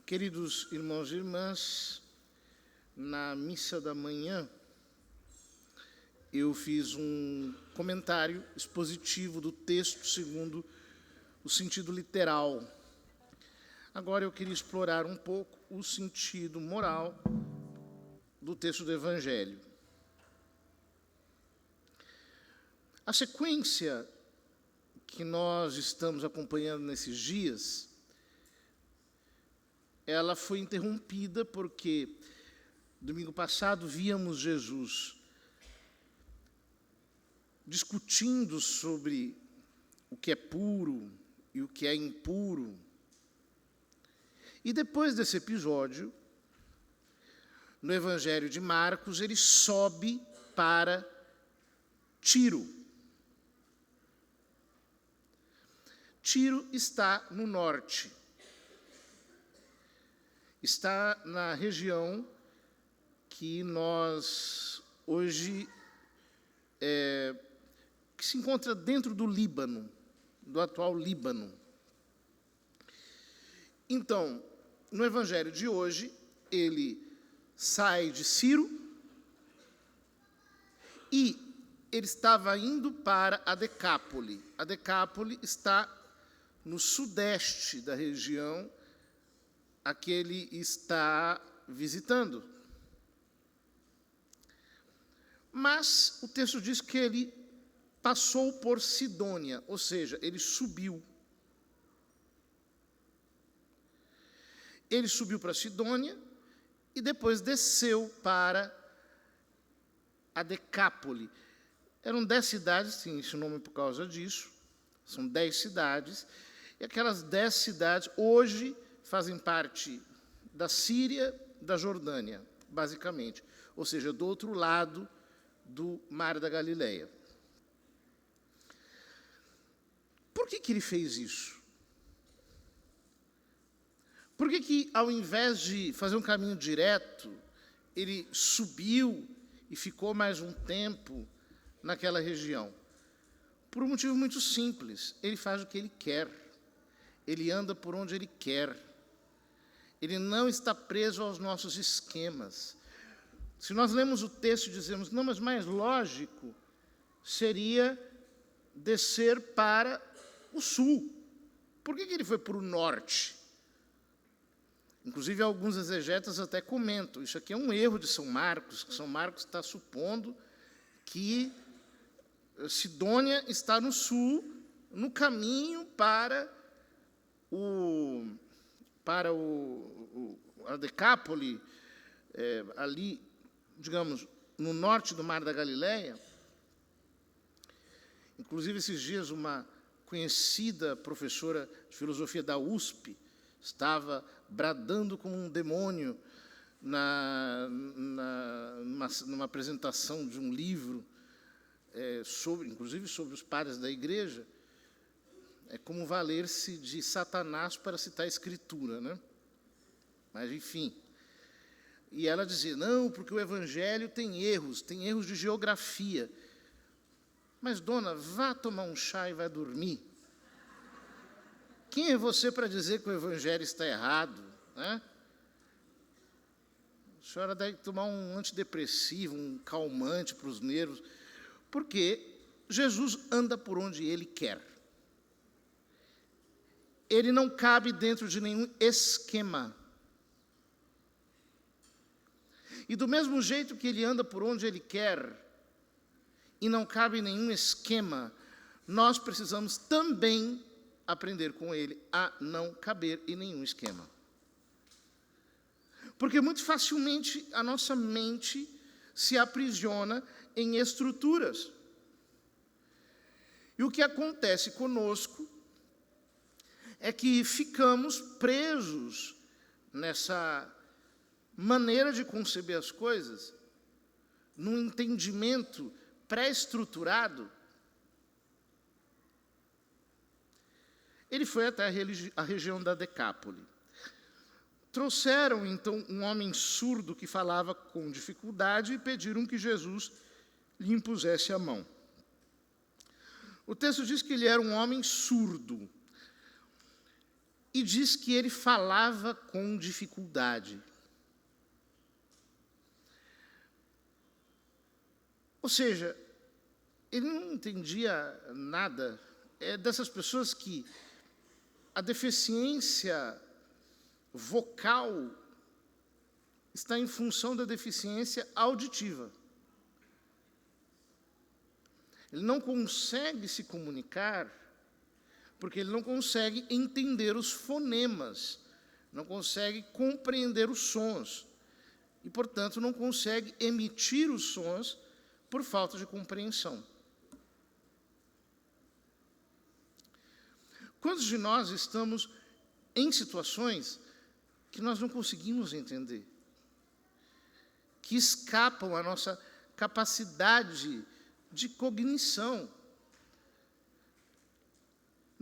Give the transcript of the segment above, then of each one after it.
Queridos irmãos e irmãs, na missa da manhã, eu fiz um comentário expositivo do texto segundo o sentido literal. Agora eu queria explorar um pouco o sentido moral do texto do Evangelho. A sequência que nós estamos acompanhando nesses dias, ela foi interrompida porque domingo passado víamos Jesus discutindo sobre o que é puro e o que é impuro. E depois desse episódio, no Evangelho de Marcos, ele sobe para Tiro. Tiro está no norte. Está na região que nós hoje que se encontra dentro do Líbano, do atual Líbano. Então, no Evangelho de hoje, ele sai de Ciro e ele estava indo para a Decápole. A Decápole está no sudeste da região a que ele está visitando. Mas o texto diz que ele passou por Sidônia, ou seja, ele subiu. Ele subiu para Sidônia e depois desceu para a Decápole. Eram 10 cidades, tem esse nome por causa disso, são 10 cidades, e aquelas 10 cidades hoje fazem parte da Síria, da Jordânia, basicamente, ou seja, do outro lado do Mar da Galileia. Por que ele fez isso? Por que, ao invés de fazer um caminho direto, ele subiu e ficou mais um tempo naquela região? Por um motivo muito simples. Ele faz o que ele quer. Ele anda por onde ele quer. Ele não está preso aos nossos esquemas. Se nós lemos o texto e dizemos, não, mas mais lógico seria descer para o sul. Por que ele foi para o norte? Inclusive, alguns exegetas até comentam, isso aqui é um erro de São Marcos, que São Marcos está supondo que Sidônia está no sul, no caminho para a Decápole, ali, digamos, no norte do Mar da Galileia. Inclusive, esses dias, uma conhecida professora de filosofia da USP estava bradando como um demônio numa apresentação de um livro, inclusive sobre os padres da igreja. É como valer-se de Satanás para citar a Escritura, né? Mas, enfim. E ela dizia, não, porque o Evangelho tem erros de geografia. Mas, dona, vá tomar um chá e vai dormir. Quem é você para dizer que o Evangelho está errado? Né? A senhora deve tomar um antidepressivo, um calmante para os nervos, porque Jesus anda por onde ele quer. Ele não cabe dentro de nenhum esquema. E do mesmo jeito que ele anda por onde ele quer, e não cabe em nenhum esquema, nós precisamos também aprender com ele a não caber em nenhum esquema. Porque muito facilmente a nossa mente se aprisiona em estruturas. E o que acontece conosco é que ficamos presos nessa maneira de conceber as coisas, num entendimento pré-estruturado. Ele foi até a região da Decápole. Trouxeram, então, um homem surdo que falava com dificuldade e pediram que Jesus lhe impusesse a mão. O texto diz que ele era um homem surdo. e diz que ele falava com dificuldade. Ou seja, ele não entendia nada. É dessas pessoas que a deficiência vocal está em função da deficiência auditiva. Ele não consegue se comunicar porque ele não consegue entender os fonemas, não consegue compreender os sons e, portanto, não consegue emitir os sons por falta de compreensão. Quantos de nós estamos em situações que nós não conseguimos entender, que escapam à nossa capacidade de cognição?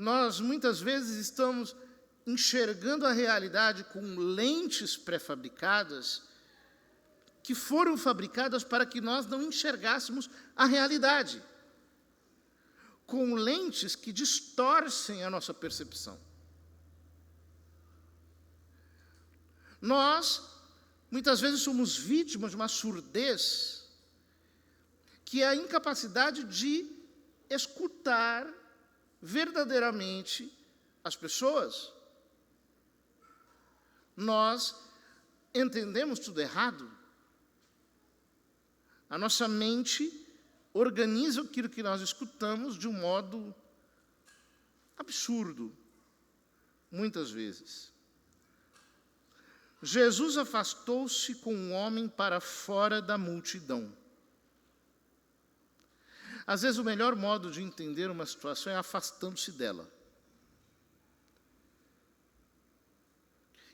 Nós, muitas vezes, estamos enxergando a realidade com lentes pré-fabricadas que foram fabricadas para que nós não enxergássemos a realidade, com lentes que distorcem a nossa percepção. Nós, muitas vezes, somos vítimas de uma surdez, que é a incapacidade de escutar verdadeiramente as pessoas. Nós entendemos tudo errado. A nossa mente organiza aquilo que nós escutamos de um modo absurdo, muitas vezes. Jesus afastou-se com o homem para fora da multidão. Às vezes, o melhor modo de entender uma situação é afastando-se dela.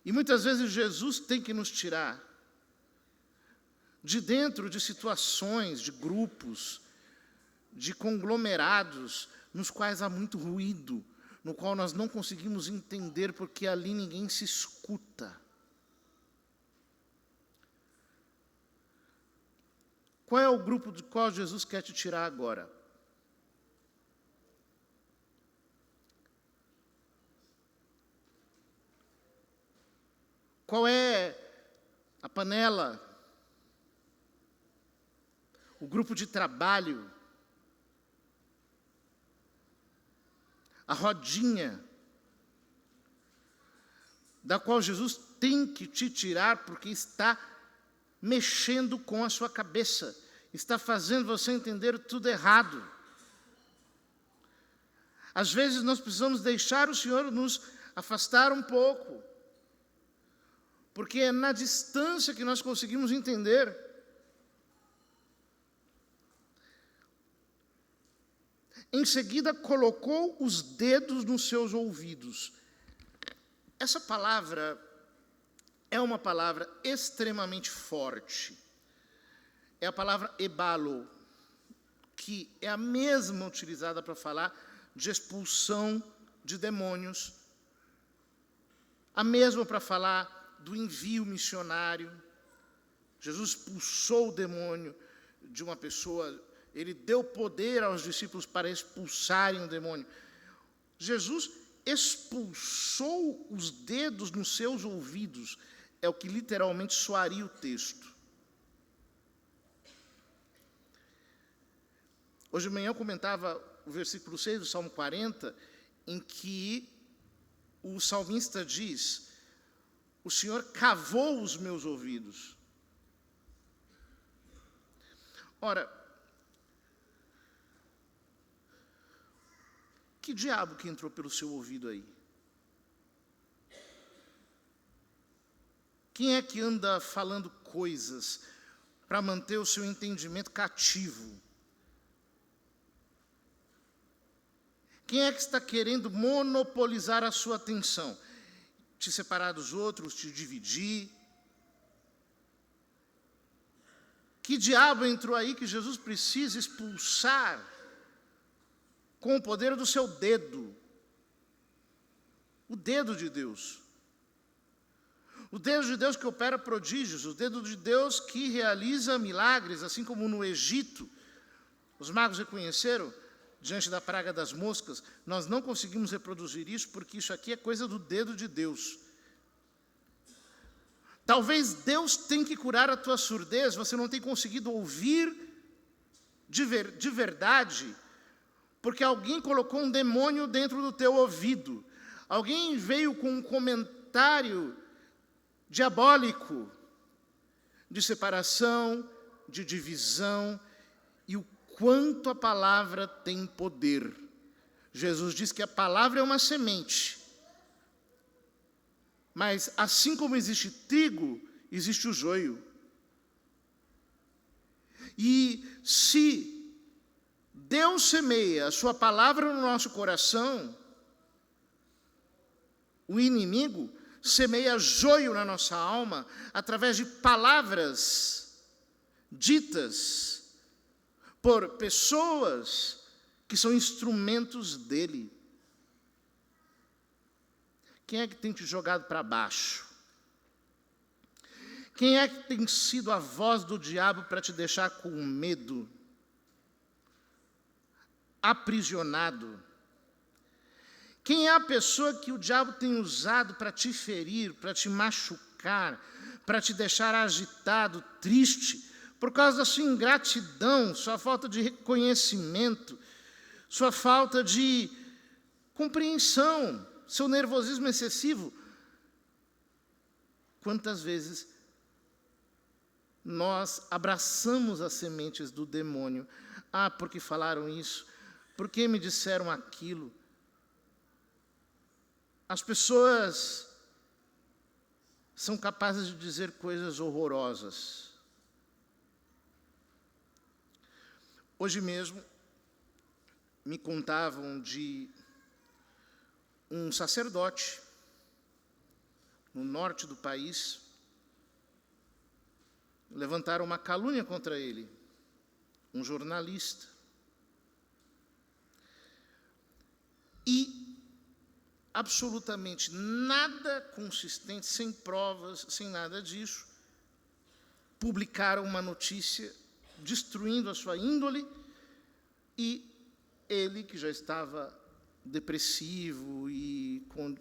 E muitas vezes Jesus tem que nos tirar de dentro de situações, de grupos, de conglomerados, nos quais há muito ruído, no qual nós não conseguimos entender porque ali ninguém se escuta. Qual é o grupo do qual Jesus quer te tirar agora? Qual é a panela? O grupo de trabalho? A rodinha? Da qual Jesus tem que te tirar porque está mexendo com a sua cabeça, está fazendo você entender tudo errado. Às vezes nós precisamos deixar o Senhor nos afastar um pouco, porque é na distância que nós conseguimos entender. Em seguida, colocou os dedos nos seus ouvidos. Essa palavra é uma palavra extremamente forte. É a palavra ebalo, que é a mesma utilizada para falar de expulsão de demônios, a mesma para falar do envio missionário. Jesus expulsou o demônio de uma pessoa, ele deu poder aos discípulos para expulsarem o demônio. Jesus expulsou os dedos nos seus ouvidos, é o que literalmente soaria o texto. Hoje de manhã eu comentava o versículo 6 do Salmo 40, em que o salmista diz: o Senhor cavou os meus ouvidos. Ora, que diabo que entrou pelo seu ouvido aí? Quem é que anda falando coisas para manter o seu entendimento cativo? Quem é que está querendo monopolizar a sua atenção? Te separar dos outros, te dividir? Que diabo entrou aí que Jesus precisa expulsar com o poder do seu dedo? O dedo de Deus. O dedo de Deus que opera prodígios, o dedo de Deus que realiza milagres, assim como no Egito, os magos reconheceram, diante da praga das moscas, nós não conseguimos reproduzir isso, porque isso aqui é coisa do dedo de Deus. Talvez Deus tenha que curar a tua surdez, você não tem conseguido ouvir de verdade, porque alguém colocou um demônio dentro do teu ouvido. Alguém veio com um comentário diabólico de separação, de divisão, e o quanto a palavra tem poder. Jesus diz que a palavra é uma semente. Mas assim como existe trigo, existe o joio. E se Deus semeia a sua palavra no nosso coração, o inimigo semeia joio na nossa alma através de palavras ditas por pessoas que são instrumentos dele. Quem é que tem te jogado para baixo? Quem é que tem sido a voz do diabo para te deixar com medo, aprisionado? Quem é a pessoa que o diabo tem usado para te ferir, para te machucar, para te deixar agitado, triste, por causa da sua ingratidão, sua falta de reconhecimento, sua falta de compreensão, seu nervosismo excessivo? Quantas vezes nós abraçamos as sementes do demônio? Ah, porque falaram isso, porque me disseram aquilo. As pessoas são capazes de dizer coisas horrorosas. Hoje mesmo, me contavam de um sacerdote no norte do país. Levantaram uma calúnia contra ele, um jornalista. E absolutamente nada consistente, sem provas, sem nada disso, publicaram uma notícia destruindo a sua índole, e ele, que já estava depressivo e com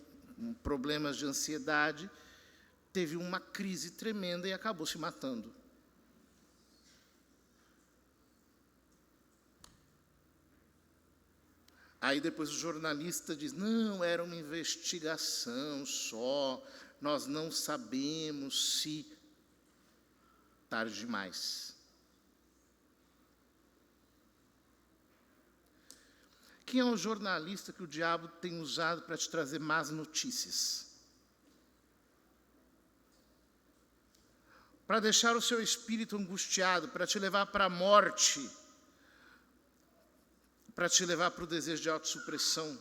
problemas de ansiedade, teve uma crise tremenda e acabou se matando. Aí depois o jornalista diz, não, era uma investigação só, nós não sabemos se... Tarde demais. Quem é o jornalista que o diabo tem usado para te trazer más notícias? Para deixar o seu espírito angustiado, para te levar para a morte, para te levar para o desejo de autossupressão.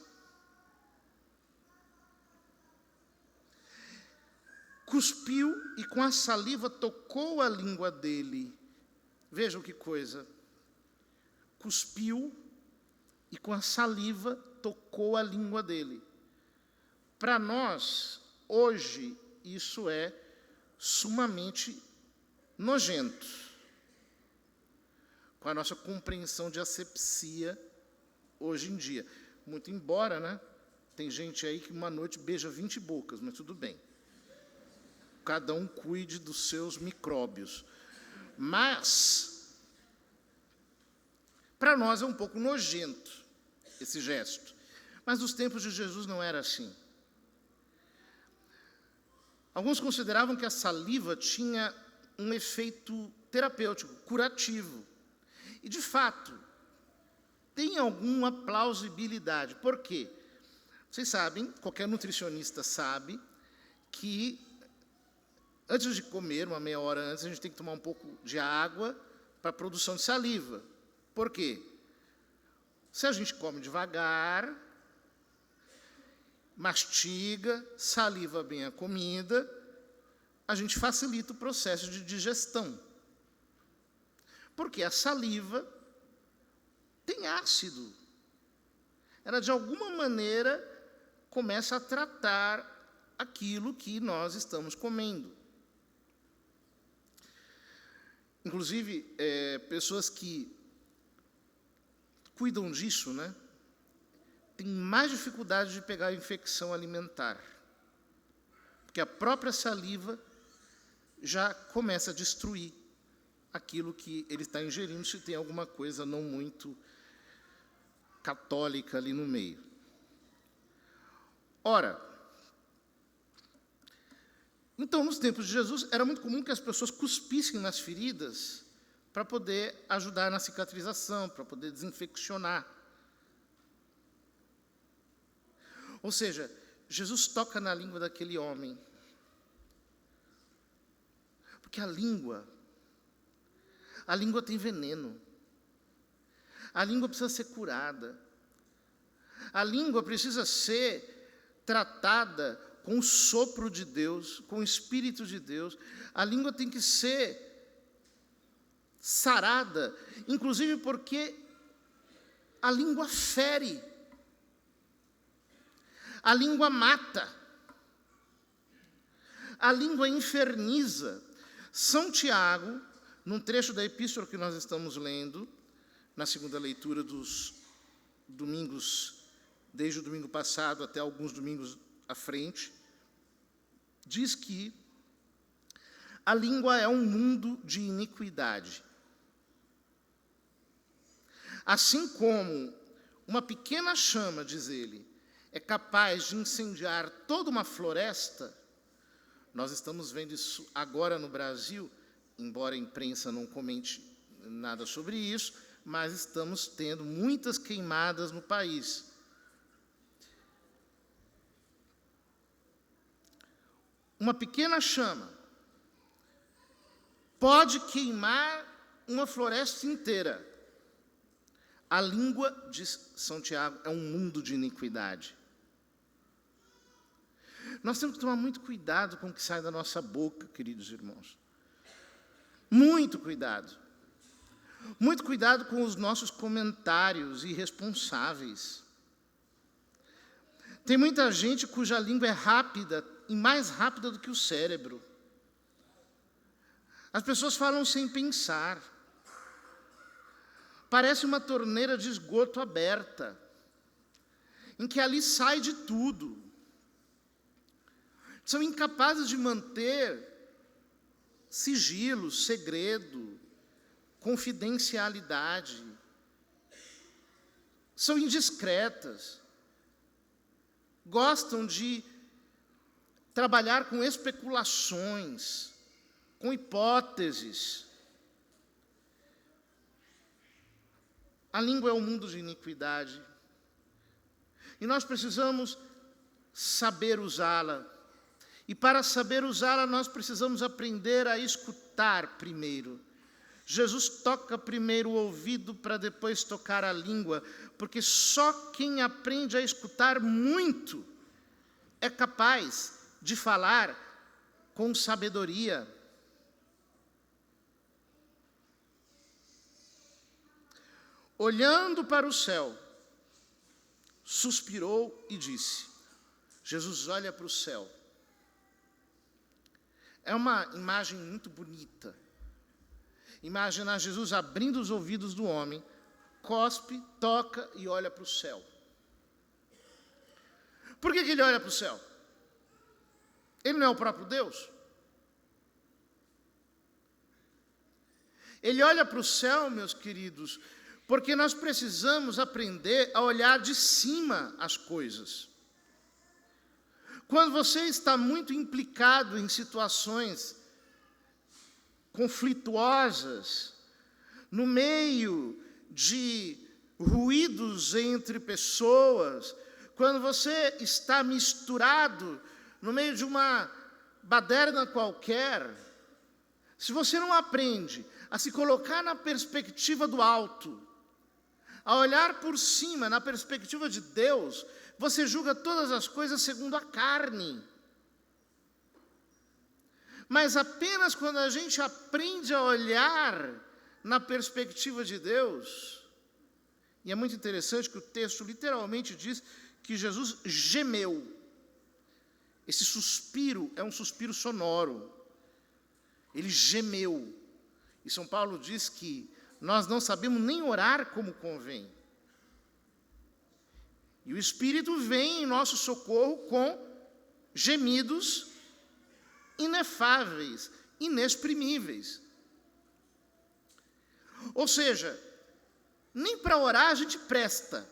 Cuspiu e com a saliva tocou a língua dele. Vejam que coisa. Cuspiu e com a saliva tocou a língua dele. Para nós, hoje, isso é sumamente nojento. Com a nossa compreensão de asepsia hoje em dia. Muito embora, né? Tem gente aí que uma noite beija 20 bocas, mas tudo bem. Cada um cuide dos seus micróbios. Mas, para nós é um pouco nojento esse gesto. Mas nos tempos de Jesus não era assim. Alguns consideravam que a saliva tinha um efeito terapêutico, curativo. E, de fato, tem alguma plausibilidade. Por quê? Vocês sabem, qualquer nutricionista sabe, que antes de comer, uma meia hora antes, a gente tem que tomar um pouco de água para a produção de saliva. Por quê? Se a gente come devagar, mastiga, saliva bem a comida, a gente facilita o processo de digestão. Porque a saliva tem ácido. Ela, de alguma maneira, começa a tratar aquilo que nós estamos comendo. Inclusive, pessoas que cuidam disso, né, têm mais dificuldade de pegar infecção alimentar. Porque a própria saliva já começa a destruir aquilo que ele está ingerindo, se tem alguma coisa não muito católica ali no meio. Ora, então, nos tempos de Jesus, era muito comum que as pessoas cuspissem nas feridas para poder ajudar na cicatrização, para poder desinfeccionar. Ou seja, Jesus toca na língua daquele homem. Porque a língua tem veneno. A língua precisa ser curada. A língua precisa ser tratada com o sopro de Deus, com o Espírito de Deus. A língua tem que ser sarada, inclusive porque a língua fere. A língua mata. A língua inferniza. São Tiago, num trecho da epístola que nós estamos lendo, na segunda leitura dos domingos, desde o domingo passado até alguns domingos à frente, diz que a língua é um mundo de iniquidade. Assim como uma pequena chama, diz ele, é capaz de incendiar toda uma floresta, nós estamos vendo isso agora no Brasil, embora a imprensa não comente nada sobre isso, mas estamos tendo muitas queimadas no país. Uma pequena chama pode queimar uma floresta inteira. A língua, diz São Tiago, é um mundo de iniquidade. Nós temos que tomar muito cuidado com o que sai da nossa boca, queridos irmãos. Muito cuidado. Muito cuidado com os nossos comentários irresponsáveis. Tem muita gente cuja língua é rápida, e mais rápida do que o cérebro. As pessoas falam sem pensar. Parece uma torneira de esgoto aberta, em que ali sai de tudo. São incapazes de manter sigilo, segredo, confidencialidade. São indiscretas. Gostam de trabalhar com especulações, com hipóteses. A língua é um mundo de iniquidade. E nós precisamos saber usá-la. E para saber usá-la, nós precisamos aprender a escutar primeiro. Jesus toca primeiro o ouvido para depois tocar a língua, porque só quem aprende a escutar muito é capaz de falar com sabedoria. Olhando para o céu, suspirou e disse. Jesus olha para o céu. É uma imagem muito bonita. Imaginar Jesus abrindo os ouvidos do homem, cospe, toca e olha para o céu. Por que ele olha para o céu? Ele não é o próprio Deus? Ele olha para o céu, meus queridos, porque nós precisamos aprender a olhar de cima as coisas. Quando você está muito implicado em situações conflituosas, no meio de ruídos entre pessoas, quando você está misturado no meio de uma baderna qualquer, se você não aprende a se colocar na perspectiva do alto, a olhar por cima, na perspectiva de Deus, você julga todas as coisas segundo a carne. Mas apenas quando a gente aprende a olhar na perspectiva de Deus, e é muito interessante que o texto literalmente diz que Jesus gemeu. Esse suspiro é um suspiro sonoro. Ele gemeu. E São Paulo diz que nós não sabemos nem orar como convém. E o Espírito vem em nosso socorro com gemidos inefáveis, inexprimíveis. Ou seja, nem para orar a gente presta.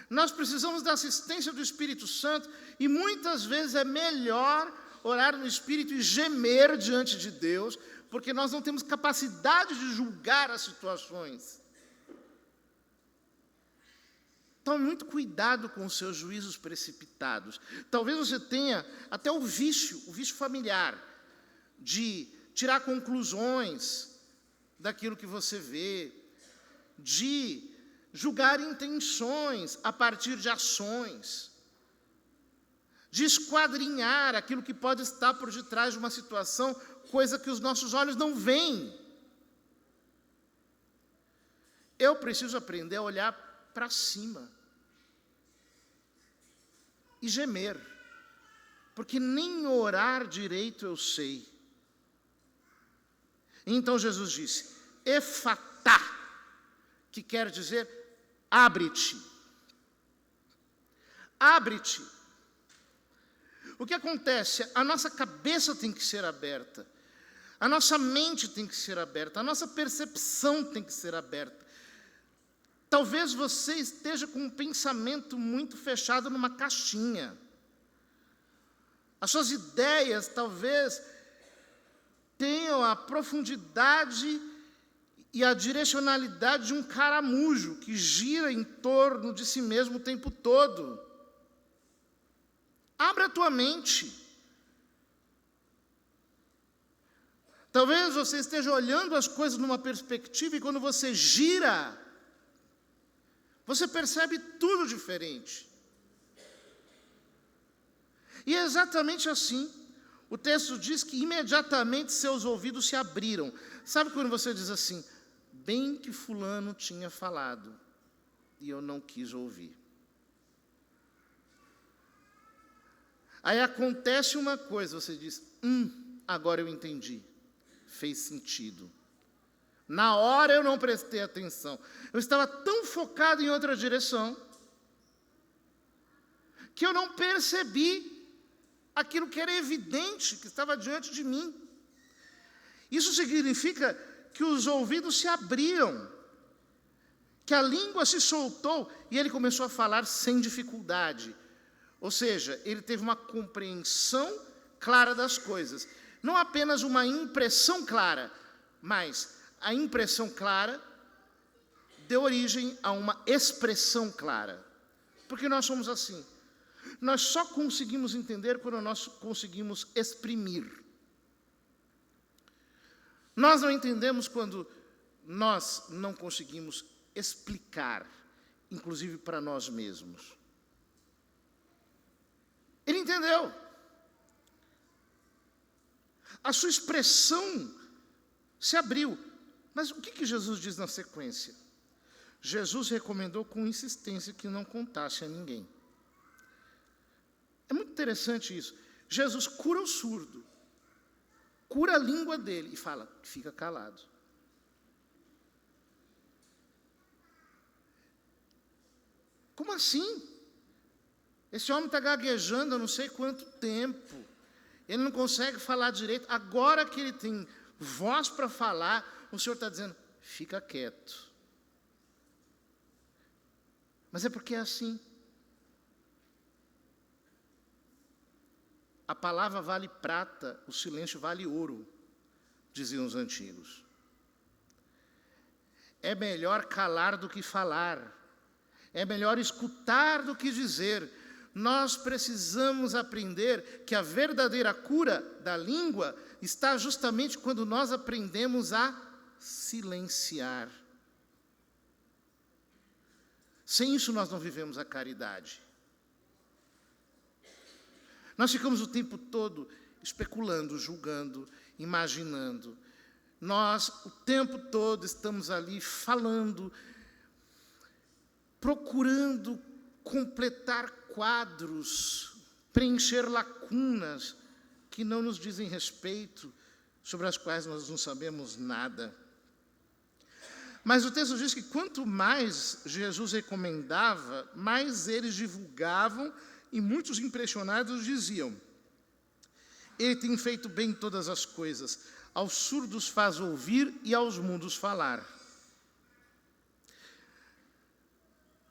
Nós precisamos da assistência do Espírito Santo e muitas vezes é melhor orar no Espírito e gemer diante de Deus, porque nós não temos capacidade de julgar as situações. Tome muito cuidado com os seus juízos precipitados. Talvez você tenha até o vício familiar, de tirar conclusões daquilo que você vê, de julgar intenções a partir de ações, de esquadrinhar aquilo que pode estar por detrás de uma situação, coisa que os nossos olhos não veem. Eu preciso aprender a olhar para cima e gemer, porque nem orar direito eu sei. Então Jesus disse, efatá, que quer dizer abre-te. Abre-te. O que acontece? A nossa cabeça tem que ser aberta, a nossa mente tem que ser aberta, a nossa percepção tem que ser aberta. Talvez você esteja com um pensamento muito fechado numa caixinha. As suas ideias talvez tenham a profundidade e a direcionalidade de um caramujo que gira em torno de si mesmo o tempo todo. Abra a tua mente. Talvez você esteja olhando as coisas numa perspectiva e quando você gira, você percebe tudo diferente. E é exatamente assim. O texto diz que imediatamente seus ouvidos se abriram. Sabe quando você diz assim, bem que fulano tinha falado, e eu não quis ouvir. Aí acontece uma coisa, você diz, agora eu entendi. Fez sentido. Na hora eu não prestei atenção. Eu estava tão focado em outra direção que eu não percebi aquilo que era evidente, que estava diante de mim. Isso significa que os ouvidos se abriram, que a língua se soltou e ele começou a falar sem dificuldade. Ou seja, ele teve uma compreensão clara das coisas. Não apenas uma impressão clara, mas a impressão clara deu origem a uma expressão clara. Porque nós somos assim. Nós só conseguimos entender quando nós conseguimos exprimir. Nós não entendemos quando nós não conseguimos explicar, inclusive para nós mesmos. Ele entendeu. A sua expressão se abriu. Mas o que Jesus diz na sequência? Jesus recomendou com insistência que não contasse a ninguém. É muito interessante isso. Jesus cura o surdo, cura a língua dele e fala, fica calado. Como assim? Esse homem está gaguejando há não sei quanto tempo. Ele não consegue falar direito. Agora que ele tem voz para falar, o Senhor está dizendo, fica quieto. Mas é porque é assim. A palavra vale prata, o silêncio vale ouro, diziam os antigos. É melhor calar do que falar. É melhor escutar do que dizer. Nós precisamos aprender que a verdadeira cura da língua está justamente quando nós aprendemos a silenciar. Sem isso nós não vivemos a caridade. Nós ficamos o tempo todo especulando, julgando, imaginando. Nós o tempo todo estamos ali falando, procurando completar quadros, preencher lacunas que não nos dizem respeito, sobre as quais nós não sabemos nada. Mas o texto diz que quanto mais Jesus recomendava, mais eles divulgavam, e muitos impressionados diziam: ele tem feito bem todas as coisas, aos surdos faz ouvir e aos mudos falar.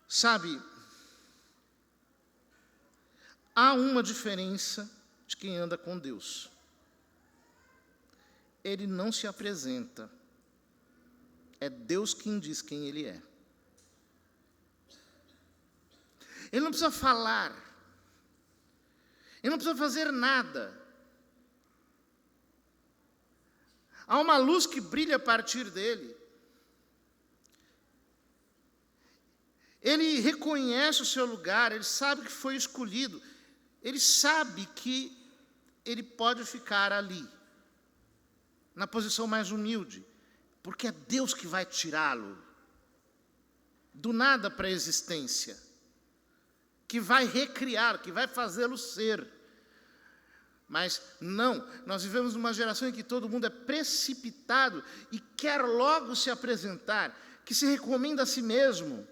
Sabe, há uma diferença de quem anda com Deus. Ele não se apresenta. É Deus quem diz quem Ele é. Ele não precisa falar. Ele não precisa fazer nada. Há uma luz que brilha a partir dele. Ele reconhece o seu lugar, ele sabe que foi escolhido. Ele sabe que ele pode ficar ali, na posição mais humilde, porque é Deus que vai tirá-lo do nada para a existência, que vai recriar, que vai fazê-lo ser. Mas não, nós vivemos numa geração em que todo mundo é precipitado e quer logo se apresentar, que se recomenda a si mesmo.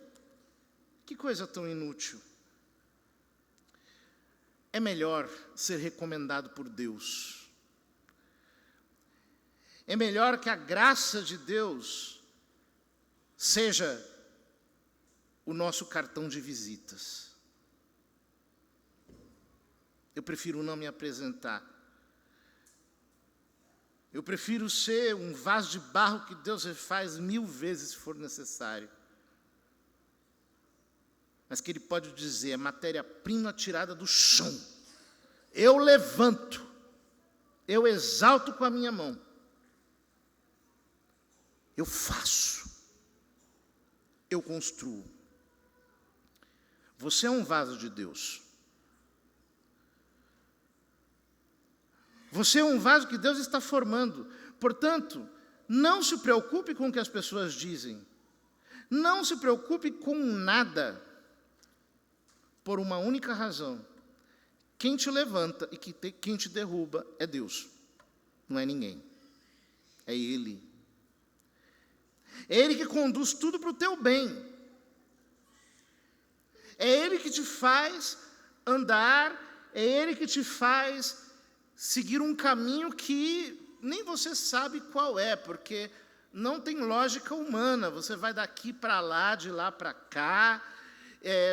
Que coisa tão inútil. É melhor ser recomendado por Deus. É melhor que a graça de Deus seja o nosso cartão de visitas. Eu prefiro não me apresentar. Eu prefiro ser um vaso de barro que Deus refaz 1000 vezes se for necessário. Mas que Ele pode dizer, é matéria-prima tirada do chão. Eu levanto, eu exalto com a minha mão. Eu faço, eu construo. Você é um vaso de Deus. Você é um vaso que Deus está formando. Portanto, não se preocupe com o que as pessoas dizem. Não se preocupe com nada. Por uma única razão. Quem te levanta e quem te derruba é Deus. Não é ninguém. É Ele. É Ele que conduz tudo para o teu bem. É Ele que te faz andar. É Ele que te faz seguir um caminho que nem você sabe qual é, porque não tem lógica humana. Você vai daqui para lá, de lá para cá.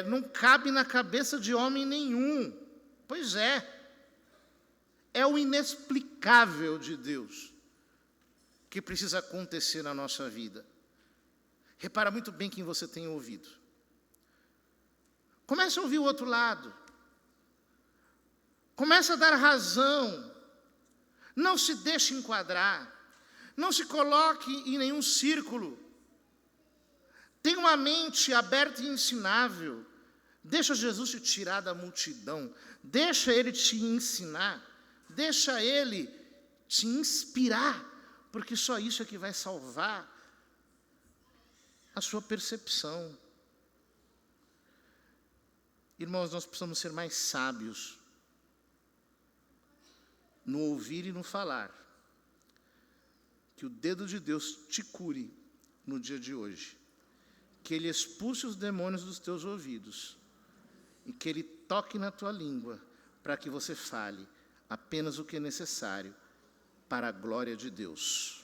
Não cabe na cabeça de homem nenhum. Pois é. É o inexplicável de Deus que precisa acontecer na nossa vida. Repara muito bem quem você tem ouvido. Comece a ouvir o outro lado. Comece a dar razão. Não se deixe enquadrar. Não se coloque em nenhum círculo. Tenha uma mente aberta e ensinável. Deixa Jesus te tirar da multidão. Deixa Ele te ensinar. Deixa Ele te inspirar. Porque só isso é que vai salvar a sua percepção. Irmãos, nós precisamos ser mais sábios no ouvir e no falar. Que o dedo de Deus te cure no dia de hoje. Que Ele expulse os demônios dos teus ouvidos. E que Ele toque na tua língua, para que você fale apenas o que é necessário para a glória de Deus.